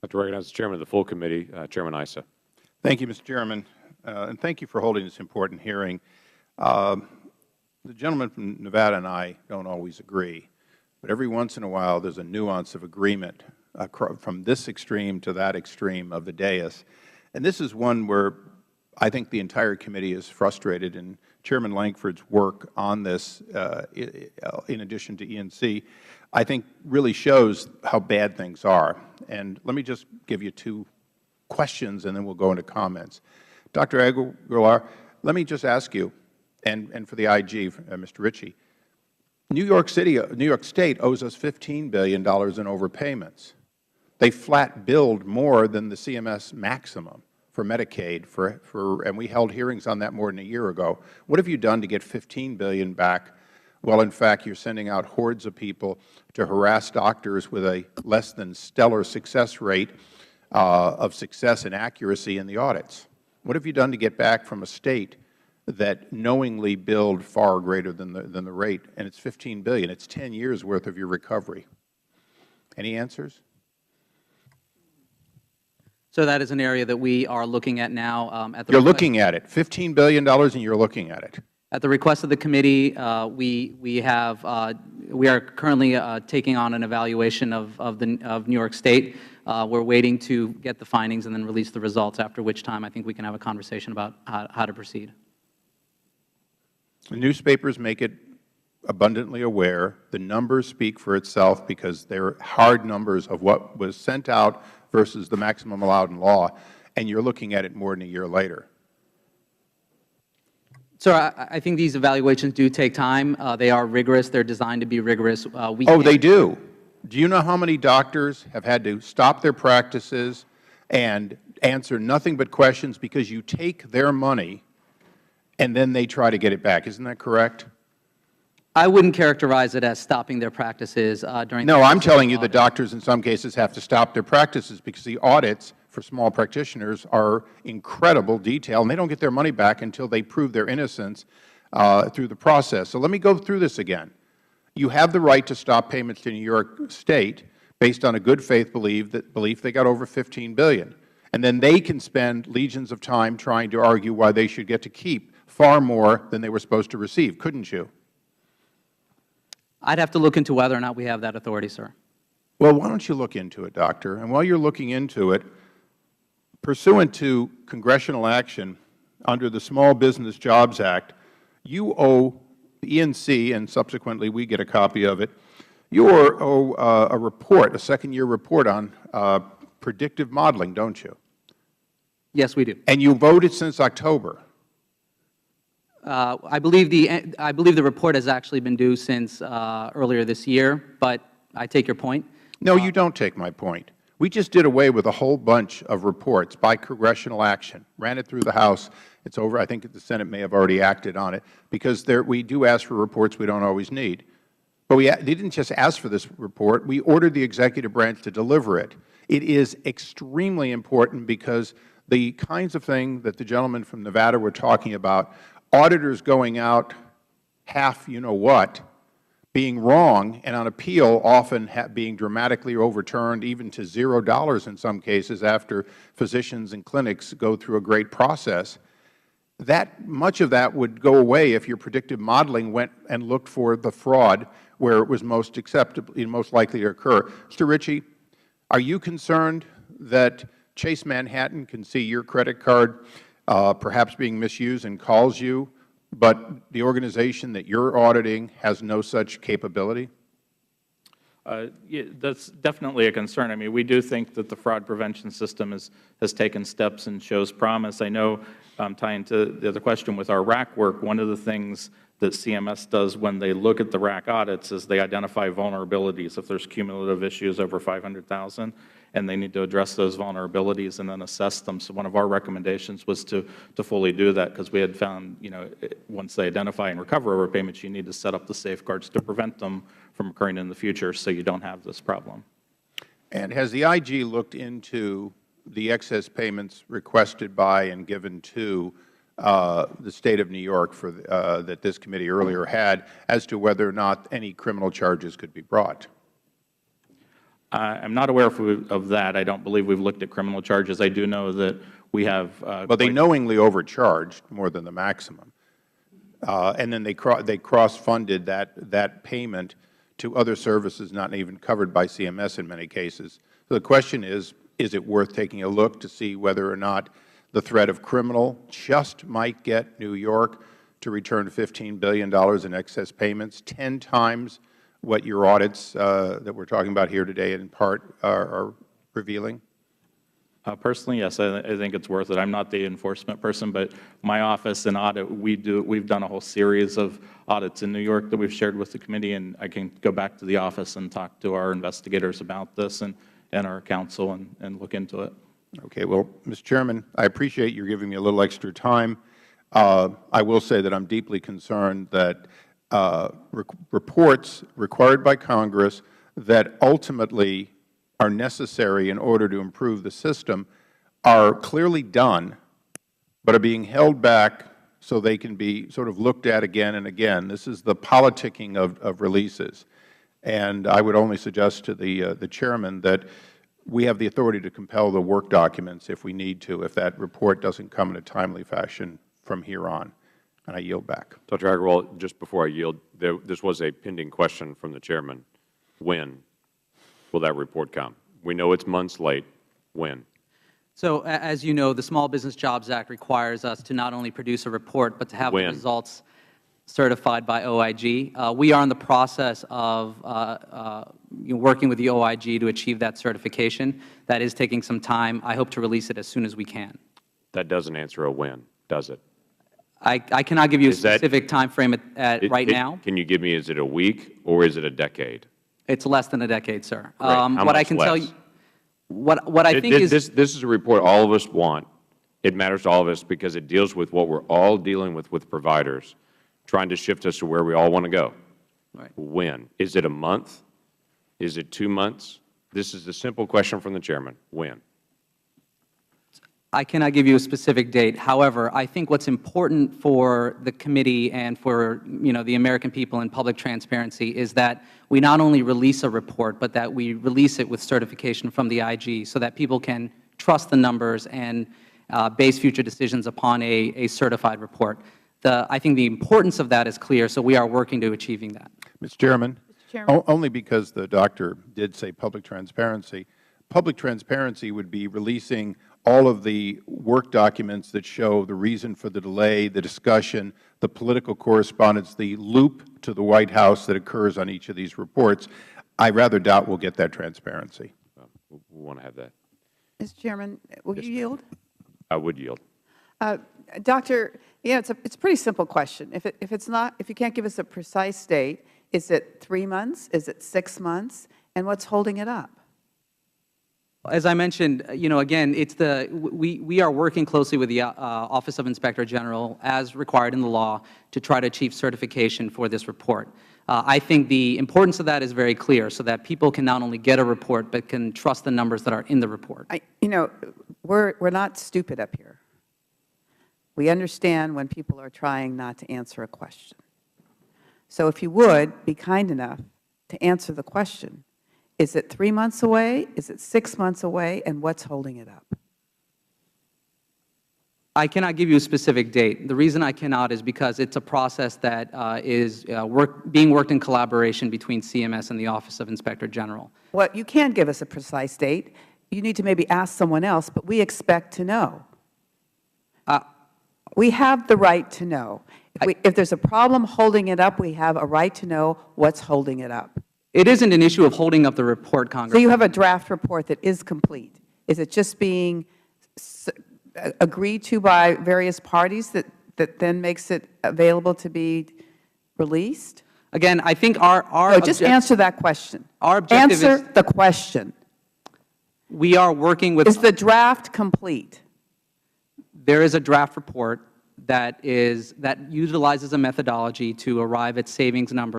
I to recognize the Chairman of the full committee, Chairman Issa. Thank you, Mr. Chairman, and thank you for holding this important hearing. The gentleman from Nevada and I don't always agree, but every once in a while there's a nuance of agreement from this extreme to that extreme of the dais. And this is one where I think the entire committee is frustrated, and Chairman Lankford's work on this, in addition to ENC, I think really shows how bad things are. And let me just give you two questions, and then we'll go into comments. Dr. Aguilar, let me just ask you, and for the IG, Mr. Ritchie, New York State owes us $15 billion in overpayments. They flat billed more than the CMS maximum for Medicaid, and we held hearings on that more than a year ago. What have you done to get $15 billion back? Well, in fact, you're sending out hordes of people to harass doctors with a less than stellar success rate of success and accuracy in the audits. What have you done to get back from a State that knowingly billed far greater than the rate? And it's $15 billion. It's 10 years' worth of your recovery. Any answers? So that is an area that we are looking at now. You're looking at it. $15 billion, and you're looking at it. At the request of the committee, we are currently taking on an evaluation of New York State. We're waiting to get the findings and then release the results, after which time I think we can have a conversation about how to proceed. The newspapers make it abundantly aware. The numbers speak for itself because they're hard numbers of what was sent out versus the maximum allowed in law, and you're looking at it more than a year later. Sir, I think these evaluations do take time. They are rigorous. They're designed to be rigorous. Oh, they do. Do you know how many doctors have had to stop their practices and answer nothing but questions because you take their money and then they try to get it back? Isn't that correct? I wouldn't characterize it as stopping their practices during. No, I'm telling you the doctors in some cases have to stop their practices because the audits for small practitioners are incredible detail, and they don't get their money back until they prove their innocence through the process. So let me go through this again. You have the right to stop payments to New York State based on a good faith belief they got over $15 billion. And then they can spend legions of time trying to argue why they should get to keep far more than they were supposed to receive, couldn't you? I'd have to look into whether or not we have that authority, sir. Well, why don't you look into it, Doctor? And while you're looking into it, pursuant to congressional action under the Small Business Jobs Act, you owe the ENC, and subsequently we get a copy of it, you owe a report, a second-year report on predictive modeling, don't you? Yes, we do. And you voted since October. I believe the report has actually been due since earlier this year, but I take your point. No, you don't take my point. We just did away with a whole bunch of reports by congressional action, ran it through the House. It's over. I think the Senate may have already acted on it, because we do ask for reports we don't always need. But they didn't just ask for this report. We ordered the executive branch to deliver it. It is extremely important because the kinds of things that the gentleman from Nevada were talking about, auditors going out half you-know-what, being wrong, and on appeal often being dramatically overturned, even to $0 in some cases after physicians and clinics go through a great process, much of that would go away if your predictive modeling went and looked for the fraud where it was most likely to occur. Mr. Ritchie, are you concerned that Chase Manhattan can see your credit card perhaps being misused and calls you, but the organization that you're auditing has no such capability? Yeah, that's definitely a concern. I mean, we do think that the fraud prevention system has taken steps and shows promise. I know, tying to the other question with our RAC work, one of the things that CMS does when they look at the RAC audits is they identify vulnerabilities. If there's cumulative issues over 500,000, and they need to address those vulnerabilities and then assess them. So one of our recommendations was to fully do that, because we had found, once they identify and recover overpayments, you need to set up the safeguards to prevent them from occurring in the future so you don't have this problem. And has the IG looked into the excess payments requested by and given to the State of New York that this committee earlier had, as to whether or not any criminal charges could be brought? I'm not aware of that. I don't believe we've looked at criminal charges. I do know that we have. But they knowingly overcharged more than the maximum. And then they cross-funded that payment to other services not even covered by CMS in many cases. So the question is it worth taking a look to see whether or not the threat of criminal just might get New York to return $15 billion in excess payments, 10 times what your audits that we're talking about here today in part are revealing? Personally, yes, I think it's worth it. I'm not the enforcement person, but my office and audit, we've done a whole series of audits in New York that we've shared with the committee, and I can go back to the office and talk to our investigators about this and our counsel and look into it. Okay. Well, Mr. Chairman, I appreciate you giving me a little extra time. I will say that I'm deeply concerned that reports required by Congress that ultimately are necessary in order to improve the system are clearly done, but are being held back so they can be sort of looked at again and again. This is the politicking of releases. And I would only suggest to the Chairman that we have the authority to compel the work documents if we need to, if that report doesn't come in a timely fashion from here on. And I yield back. Dr. Agarwal, just before I yield, this was a pending question from the Chairman. When will that report come? We know it's months late. When? So as you know, the Small Business Jobs Act requires us to not only produce a report, but to have the results certified by OIG. We are in the process of working with the OIG to achieve that certification. That is taking some time. I hope to release it as soon as we can. That doesn't answer a when, does it? I cannot give you a specific time frame right now. Can you give me, is it a week or is it a decade? It's less than a decade, sir. How what much I can less? tell you, what I think is this is a report all of us want. It matters to all of us because it deals with what we're all dealing with providers, trying to shift us to where we all want to go. Right. When? Is it a month? Is it 2 months? This is a simple question from the Chairman. When? I cannot give you a specific date. However, I think what's important for the committee and for the American people in public transparency is that we not only release a report, but that we release it with certification from the IG so that people can trust the numbers and base future decisions upon a certified report. I think the importance of that is clear, so we are working to achieving that. Mr. Chairman, only because the doctor did say public transparency would be releasing all of the work documents that show the reason for the delay, the discussion, the political correspondence, the loop to the White House that occurs on each of these reports. I rather doubt we'll get that transparency. We want to have that. Mr. Chairman, will you yield? I would yield. Doctor, it's a pretty simple question. If you can't give us a precise date, is it 3 months? Is it 6 months? And what's holding it up? As I mentioned, again, we are working closely with the Office of Inspector General, as required in the law, to try to achieve certification for this report. I think the importance of that is very clear, so that people can not only get a report, but can trust the numbers that are in the report. We're not stupid up here. We understand when people are trying not to answer a question. So if you would be kind enough to answer the question. Is it 3 months away? Is it 6 months away? And what's holding it up? I cannot give you a specific date. The reason I cannot is because it's a process that is being worked in collaboration between CMS and the Office of Inspector General. Well, you can give us a precise date. You need to maybe ask someone else, but we expect to know. We have the right to know. If there's a problem holding it up, we have a right to know what's holding it up. It isn't an issue of holding up the report, Congressman. So you have a draft report that is complete. Is it just being agreed to by various parties that then makes it available to be released? Again, I think our No, just answer that question. Our objective answer the question. We are working with. Is the draft complete? There is a draft report that utilizes a methodology to arrive at savings numbers